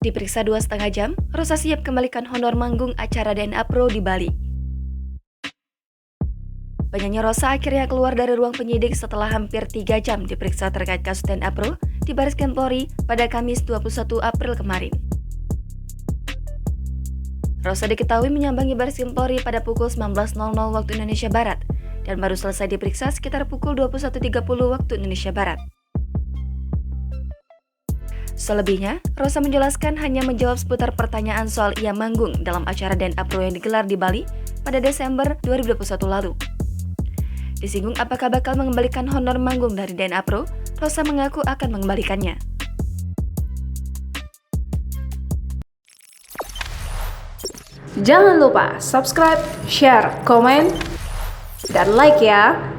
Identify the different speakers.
Speaker 1: Diperiksa 2,5 jam, Rosa siap kembalikan honor manggung acara DNA Pro di Bali. Penyanyi Rosa akhirnya keluar dari ruang penyidik setelah hampir 3 jam diperiksa terkait kasus DNA Pro di Barreskrim Polri pada Kamis 21 April kemarin. Rosa diketahui menyambangi Barreskrim Polri pada pukul 19.00 waktu Indonesia Barat dan baru selesai diperiksa sekitar pukul 21.30 waktu Indonesia Barat. Selebihnya, Rosa menjelaskan hanya menjawab seputar pertanyaan soal ia manggung dalam acara DNA Pro yang digelar di Bali pada Desember 2021 lalu. Disinggung apakah bakal mengembalikan honor manggung dari DNA Pro, Rosa mengaku akan mengembalikannya.
Speaker 2: Jangan lupa subscribe, share, komen, dan like ya!